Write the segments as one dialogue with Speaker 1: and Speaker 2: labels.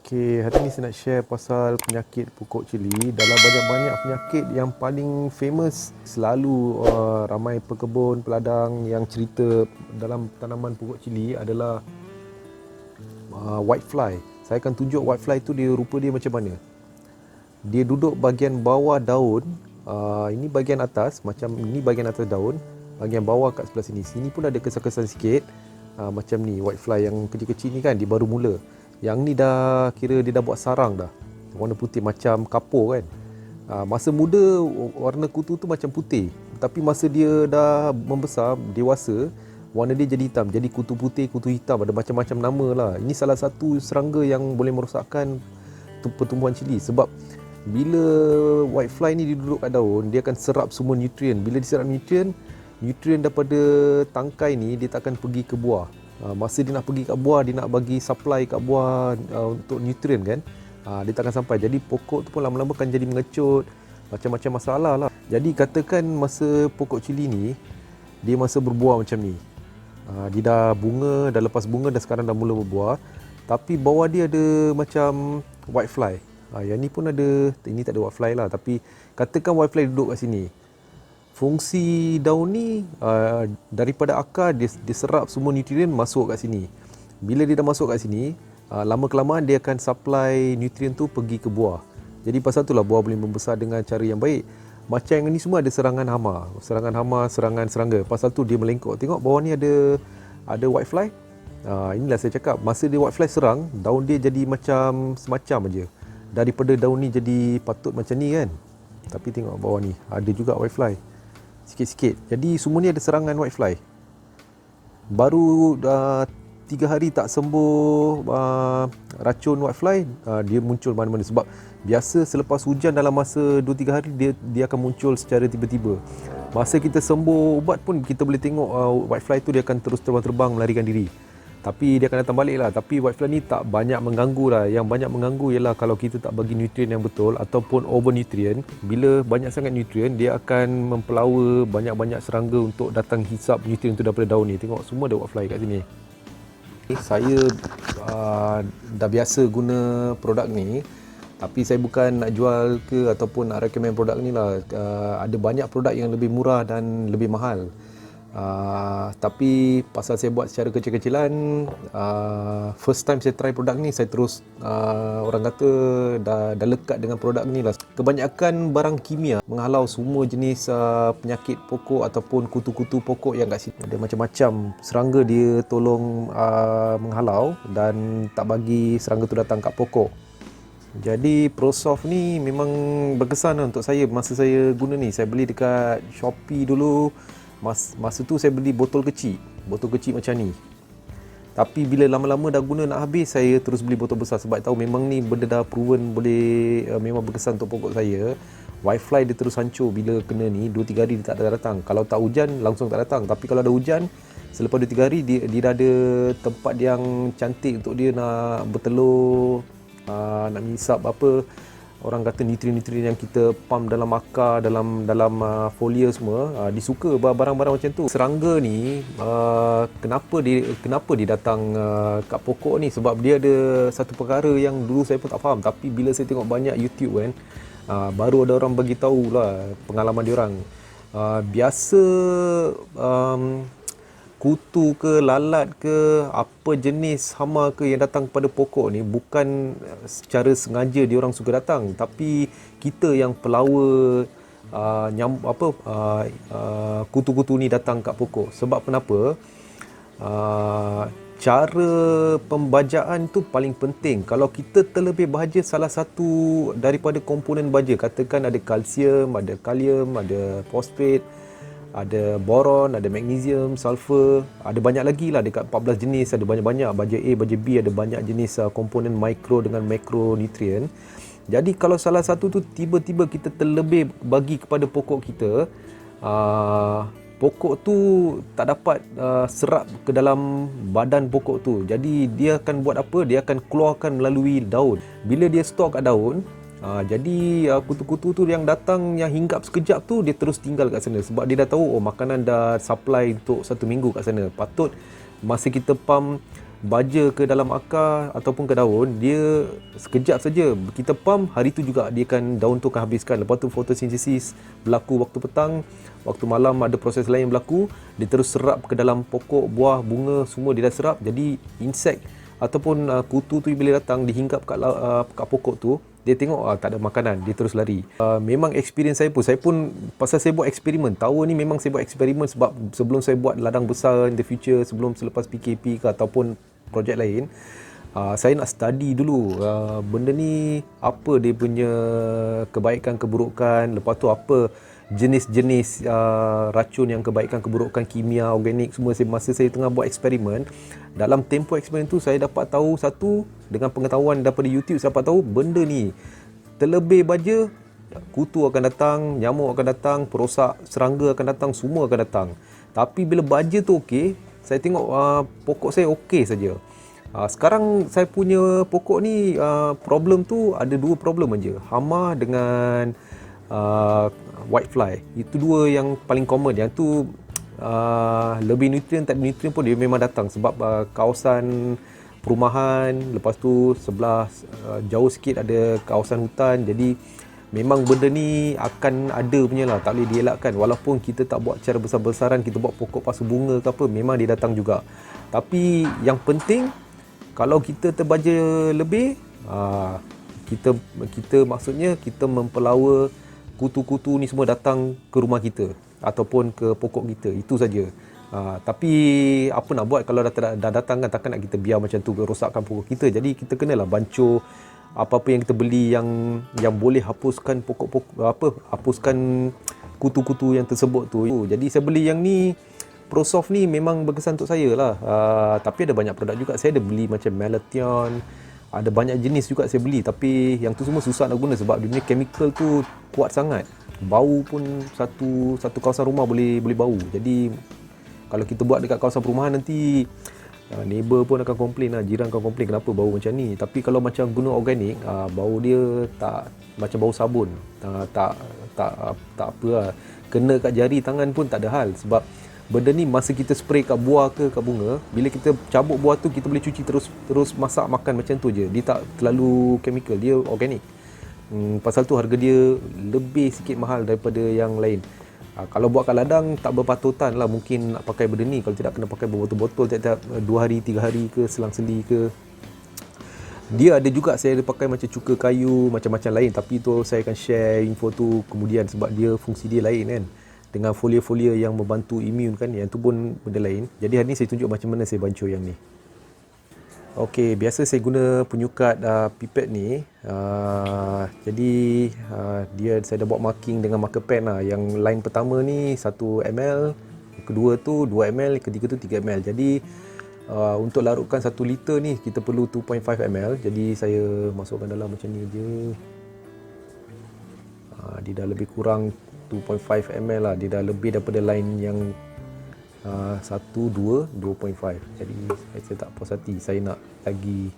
Speaker 1: Okey, hari ni saya nak share pasal penyakit pokok cili. Dalam banyak-banyak penyakit yang paling famous, selalu ramai pekebun, peladang yang cerita dalam tanaman pokok cili adalah white fly. Saya akan tunjuk white fly tu rupa dia macam mana. Dia duduk bahagian bawah daun. Ini bahagian atas, macam ini bahagian atas daun. Bahagian bawah kat sebelah sini. Sini pun ada kesan-kesan sikit. Macam ni, white fly yang kecil-kecil ni kan, dia baru mula. Yang ni dah kira dia dah buat sarang dah. Warna putih macam kapur kan. Masa muda warna kutu tu macam putih. Tapi masa dia dah membesar, dewasa, warna dia jadi hitam. Jadi kutu putih, kutu hitam, ada macam-macam nama lah. Ini salah satu serangga yang boleh merosakkan pertumbuhan cili. Sebab bila white fly ni dia duduk kat daun, dia akan serap semua nutrien. Bila diserap nutrien daripada tangkai ni, dia tak akan pergi ke buah. Masa dia nak pergi kat buah, dia nak bagi supply kat buah untuk nutrien kan, dia tak akan sampai. Jadi pokok tu pun lama-lama akan jadi mengecut, macam-macam masalah lah. Jadi katakan masa pokok cili ni, dia masa berbuah macam ni, dia dah bunga, dah lepas bunga dan sekarang dah mula berbuah. Tapi bawah dia ada macam white fly. Yang ni pun ada, ini tak ada white fly lah. Tapi katakan white fly duduk kat sini. Fungsi daun ni daripada akar dia serap semua nutrien masuk kat sini. Bila dia dah masuk kat sini, lama kelamaan dia akan supply nutrien tu pergi ke buah. Jadi pasal itulah buah boleh membesar dengan cara yang baik. Macam yang ni semua ada serangan hama, serangan serangga. Pasal tu dia melengkok. Tengok bawah ni ada white fly. Inilah saya cakap, masa dia white fly serang, daun dia jadi macam semacam aja. Daripada daun ni jadi patut macam ni kan. Tapi tengok bawah ni ada juga white fly. Sikit-sikit. Jadi semua ni ada serangan white fly. Baru 3 hari tak sembuh racun white fly, dia muncul mana-mana. Sebab biasa selepas hujan dalam masa 2-3 hari dia akan muncul secara tiba-tiba. Masa kita sembuh ubat pun kita boleh tengok white fly tu dia akan terus terbang-terbang melarikan diri. Tapi dia akan datang balik lah. Tapi white fly ni tak banyak mengganggu lah. Yang banyak mengganggu ialah kalau kita tak bagi nutrien yang betul ataupun over nutrien. Bila banyak sangat nutrien, dia akan mempelawa banyak-banyak serangga untuk datang hisap nutrien tu daripada daun ni. Tengok semua ada white fly kat sini. Saya dah biasa guna produk ni. Tapi saya bukan nak jual ke ataupun nak recommend produk ni lah. Ada banyak produk yang lebih murah dan lebih mahal. Tapi pasal saya buat secara kecil-kecilan, first time saya try produk ni, saya terus orang kata dah lekat dengan produk ni lah. Kebanyakan barang kimia menghalau semua jenis penyakit pokok ataupun kutu-kutu pokok yang kat sini. Ada macam-macam serangga dia tolong menghalau dan tak bagi serangga tu datang kat pokok. Jadi ProSoft ni memang berkesan lah untuk saya masa saya guna ni. Saya beli dekat Shopee dulu. Masa tu saya beli botol kecil macam ni. Tapi bila lama-lama dah guna nak habis, saya terus beli botol besar sebab tahu memang ni benda dah proven boleh memang berkesan untuk pokok saya. White fly dia terus hancur bila kena ni, 2-3 hari dia tak datang. Kalau tak hujan langsung tak datang. Tapi kalau ada hujan, selepas 2-3 hari dia dah ada tempat yang cantik untuk dia nak bertelur, nak mengisap apa orang kata nutrien-nutrien yang kita pump dalam akar, dalam folia semua. Dia suka barang-barang macam tu. Serangga ni kenapa dia datang kat pokok ni? Sebab dia ada satu perkara yang dulu saya pun tak faham, tapi bila saya tengok banyak YouTube kan, baru ada orang bagi tahu lah pengalaman dia orang. Biasa kutu ke lalat ke apa jenis hama ke yang datang kepada pokok ni bukan secara sengaja dia orang suka datang, tapi kita yang pelawa kutu-kutu ni datang kat pokok. Sebab kenapa? Cara pembajaan tu paling penting. Kalau kita terlebih bahagia salah satu daripada komponen baja, katakan ada kalsium, ada kalium, ada fosfat, ada boron, ada magnesium, sulfur, ada banyak lagi lah, dekat 14 jenis, ada banyak-banyak. Baja A, baja B, ada banyak jenis komponen mikro dengan makronutrien. Jadi kalau salah satu tu tiba-tiba kita terlebih bagi kepada pokok kita, pokok tu tak dapat serap ke dalam badan pokok tu. Jadi dia akan buat apa? Dia akan keluarkan melalui daun. Bila dia stor kat daun, jadi kutu-kutu tu yang datang, yang hinggap sekejap tu, dia terus tinggal kat sana. Sebab dia dah tahu makanan dah supply untuk 1 minggu kat sana. Patut masa kita pump baja ke dalam akar ataupun ke daun, dia sekejap saja kita pump, hari tu juga dia akan, daun tu akan habiskan. Lepas tu fotosintesis berlaku waktu petang, waktu malam ada proses lain berlaku, dia terus serap ke dalam pokok, buah, bunga, semua dia dah serap. Jadi insek ataupun kutu tu bila datang dihinggap kat pokok tu, dia tengok tak ada makanan, dia terus lari. Memang experience saya pun pasal saya buat eksperimen. Tahun ni memang saya buat eksperimen sebab sebelum saya buat ladang besar in the future, selepas PKP ke ataupun projek lain, saya nak study dulu benda ni apa dia punya kebaikan keburukan, lepas tu apa jenis-jenis racun yang kebaikan keburukan kimia, organik semua. Masa saya tengah buat eksperimen, dalam tempoh eksperimen tu saya dapat tahu satu, dengan pengetahuan daripada YouTube saya dapat tahu benda ni terlebih baja, kutu akan datang, nyamuk akan datang, perosak, serangga akan datang, semua akan datang. Tapi bila baja tu okey, saya tengok pokok saya okey saja. Sekarang saya punya pokok ni problem tu ada dua problem aja, hama dengan whitefly. Itu dua yang paling common. Yang tu lebih nutrien tak nutrien pun dia memang datang sebab kawasan perumahan, lepas tu sebelah jauh sikit ada kawasan hutan. Jadi memang benda ni akan ada punya lah, tak boleh dielakkan. Walaupun kita tak buat cara besar-besaran, kita buat pokok pasu bunga ke apa, memang dia datang juga. Tapi yang penting, kalau kita terbaja lebih, kita maksudnya kita mempelawa kutu-kutu ni semua datang ke rumah kita ataupun ke pokok kita, itu saja. Tapi apa nak buat kalau dah datang kan, takkan nak kita biar macam tu rosakkan pokok kita. Jadi kita kenalah bancuh apa-apa yang kita beli yang boleh hapuskan hapuskan kutu-kutu yang tersebut tu. Jadi saya beli yang ni, ProSoft ni memang berkesan untuk saya lah. Tapi ada banyak produk juga. Saya ada beli macam Malathion, ada banyak jenis juga saya beli. Tapi yang tu semua susah nak guna sebab dia punya chemical tu kuat sangat. Bau pun satu kawasan rumah boleh bau. Jadi kalau kita buat dekat kawasan perumahan nanti, neighbor pun akan komplain lah, jiran akan komplain kenapa bau macam ni. Tapi kalau macam guna organik, bau dia tak macam bau sabun, tak apa lah. Kena kat jari tangan pun tak ada hal. Sebab benda ni masa kita spray kat buah ke kat bunga, bila kita cabut buah tu, kita boleh cuci terus masak makan macam tu je. Dia tak terlalu chemical, dia organik. Pasal tu harga dia lebih sikit mahal daripada yang lain. Kalau buat kat ladang tak berpatutan lah mungkin nak pakai benda ni. Kalau tidak, kena pakai berbotol-botol tiap-tiap 2 hari 3 hari ke, selang-seli ke. Dia ada juga saya ada pakai macam cuka kayu, macam-macam lain. Tapi tu saya akan share info tu kemudian sebab dia fungsi dia lain kan, dengan folia-folia yang membantu imun kan, yang tu pun benda lain. Jadi hari ni saya tunjuk macam mana saya bancuh yang ni. Okey, biasa saya guna penyukat pipet ni. Jadi saya dah buat marking dengan marker pen lah. Yang line pertama ni 1 ml, kedua tu 2 ml, ketiga tu 3 ml. Jadi untuk larutkan 1 liter ni kita perlu 2.5 ml. Jadi saya masukkan dalam macam ni je. Dia dah lebih kurang 2.5 ml lah. Dia dah lebih daripada line yang 1, 2, 2.5. Jadi saya tak puas hati, saya nak lagi.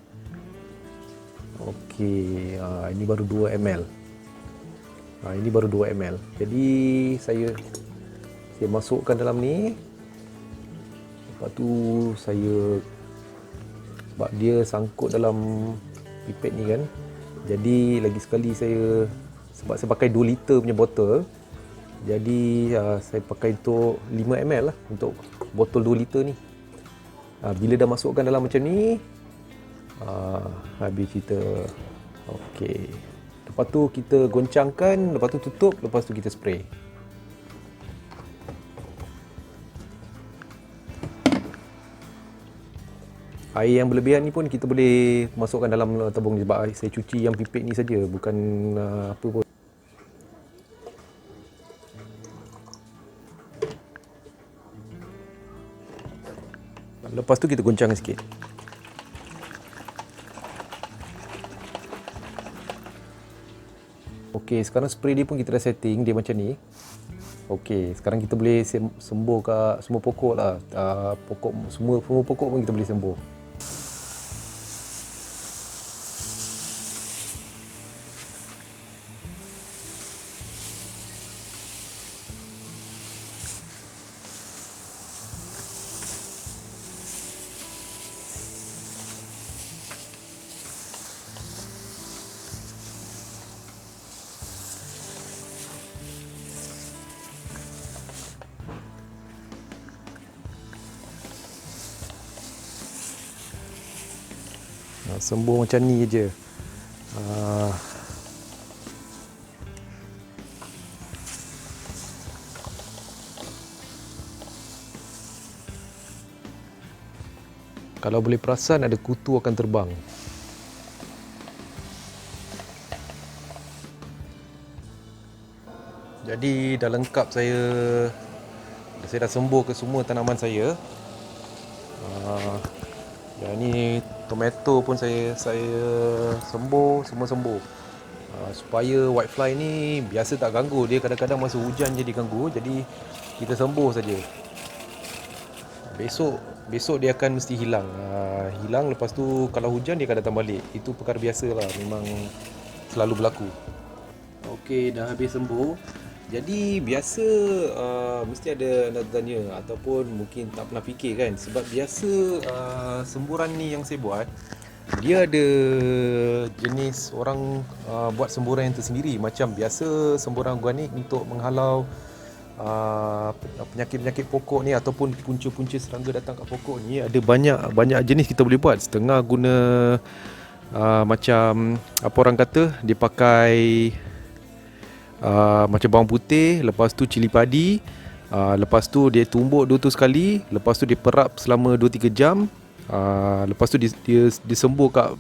Speaker 1: Okey, ini baru 2 ml. Ini baru 2 ml. Jadi saya masukkan dalam ni. Lepas tu saya, sebab dia sangkut dalam pipet ni kan, jadi lagi sekali sebab saya pakai 2 liter punya botol, jadi saya pakai untuk 5 ml lah untuk botol 2 liter ni. Bila dah masukkan dalam macam ni, habis cerita. Okey, lepas tu kita goncangkan, lepas tu tutup, lepas tu kita spray. Air yang berlebihan ni pun kita boleh masukkan dalam tabung ni, sebab saya cuci yang pipet ni saja, bukan apa pun. Lepas tu kita goncangkan sikit. Okey, sekarang spray dia pun kita dah setting dia macam ni. Okey, sekarang kita boleh sembuh kat semua pokok lah. Semua pokok pun kita boleh sembuh. Sembur macam ni je. Kalau boleh perasan ada kutu akan terbang. Jadi dah lengkap saya dah sembur ke semua tanaman saya. Yang ni tomato pun saya sembur, semua sembur. Supaya whitefly ni biasa tak ganggu, dia kadang-kadang masa hujan je dia ganggu, jadi kita sembur saja. Besok dia akan mesti hilang. Hilang, lepas tu kalau hujan dia akan datang balik. Itu perkara biasa lah, memang selalu berlaku. Okey, dah habis sembur. Jadi biasa mesti ada nak tanya ataupun mungkin tak pernah fikir kan. Sebab biasa semburan ni yang saya buat, dia ada jenis orang buat semburan yang tersendiri. Macam biasa semburan organik untuk menghalau penyakit-penyakit pokok ni ataupun punca-punca serangga datang kat pokok ni. Ada banyak jenis kita boleh buat. Setengah guna macam apa orang kata, dia pakai macam bawang putih, lepas tu cili padi, lepas tu dia tumbuk 2 tu sekali, lepas tu dia perap selama 2-3 jam, lepas tu dia sembur kat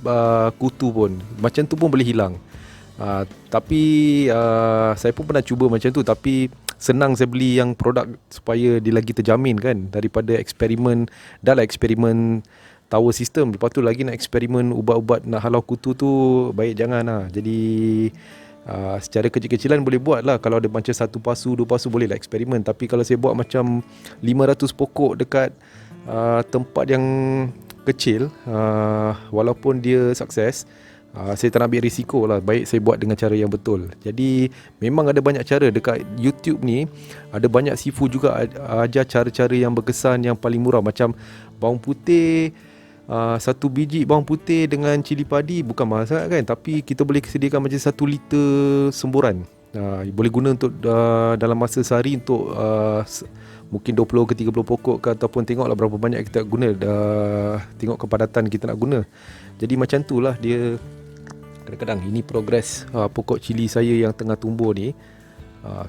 Speaker 1: kutu pun. Macam tu pun boleh hilang. Tapi saya pun pernah cuba macam tu, tapi senang saya beli yang produk supaya dia lagi terjamin kan, daripada eksperimen. Dah lah eksperimen tower system, lepas tu lagi nak eksperimen ubat-ubat nak halau kutu tu, baik jangan lah. Jadi secara kecil-kecilan boleh buat lah. Kalau ada macam 1 pasu 2 pasu boleh lah eksperimen. Tapi kalau saya buat macam 500 pokok dekat tempat yang kecil, walaupun dia sukses, saya tak nak ambil risiko lah. Baik saya buat dengan cara yang betul. Jadi memang ada banyak cara. Dekat YouTube ni ada banyak sifu juga ajar cara-cara yang berkesan, yang paling murah. Macam bawang putih, 1 biji bawang putih dengan cili padi bukan mahal sangat kan. Tapi kita boleh sediakan macam 1 liter semburan. Boleh guna untuk dalam masa sehari untuk mungkin 20 ke 30 pokok ke, ataupun tengoklah berapa banyak kita guna, tengok kepadatan kita nak guna. Jadi macam tu lah dia. Kadang-kadang ini progres pokok cili saya yang tengah tumbuh ni.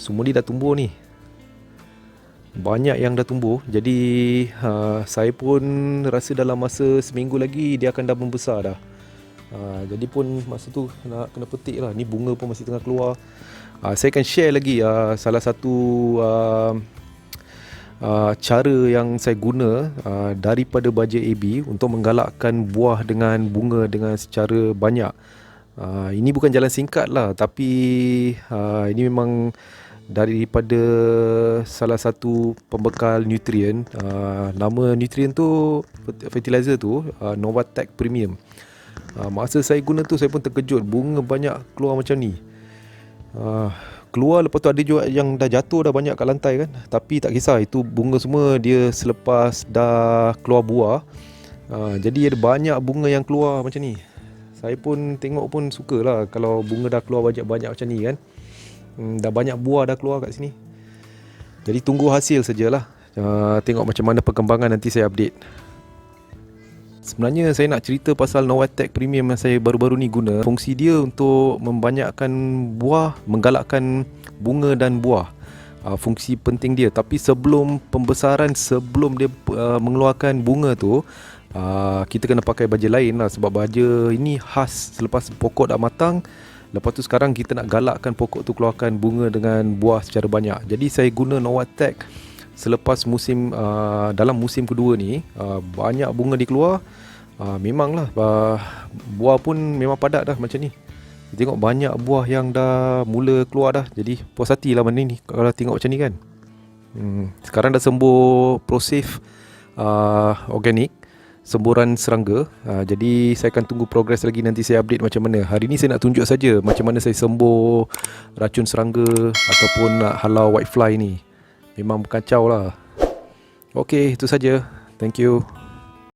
Speaker 1: Semua ni dah tumbuh ni, banyak yang dah tumbuh. Jadi saya pun rasa dalam masa seminggu lagi dia akan dah membesar dah. Jadi pun masa tu nak kena petik lah. Ni bunga pun masih tengah keluar. Saya akan share lagi salah satu cara yang saya guna daripada baja AB untuk menggalakkan buah dengan bunga dengan secara banyak. Ini bukan jalan singkat lah, tapi ini memang daripada salah satu pembekal nutrien. Nama nutrien tu, fertilizer tu, Novatec Premium. Masa saya guna tu saya pun terkejut, bunga banyak keluar macam ni. Keluar, lepas tu ada juga yang dah jatuh dah banyak kat lantai kan. Tapi tak kisah, itu bunga semua dia selepas dah keluar buah. Jadi ada banyak bunga yang keluar macam ni. Saya pun tengok pun sukalah kalau bunga dah keluar banyak-banyak macam ni kan. Dah banyak buah dah keluar kat sini. Jadi tunggu hasil sajalah. Tengok macam mana perkembangan, nanti saya update. Sebenarnya saya nak cerita pasal Novatec Premium yang saya baru-baru ni guna. Fungsi dia untuk membanyakkan buah, menggalakkan bunga dan buah. Fungsi penting dia. Tapi sebelum pembesaran, sebelum dia mengeluarkan bunga tu, kita kena pakai baja lain lah. Sebab baja ini khas selepas pokok dah matang. Lepas tu sekarang kita nak galakkan pokok tu keluarkan bunga dengan buah secara banyak. Jadi saya guna Novatec selepas musim, dalam musim kedua ni, banyak bunga dikeluar. Memanglah buah pun memang padat dah macam ni. Tengok banyak buah yang dah mula keluar dah. Jadi puas hati lah benda ni kalau tengok macam ni kan. Sekarang dah sembur ProSafe organik, semburan serangga. Jadi saya akan tunggu progres lagi, nanti saya update macam mana. Hari ni saya nak tunjuk saja macam mana saya sembur racun serangga ataupun nak halau whitefly ni. Memang kacau lah. Okey, itu saja. Thank you.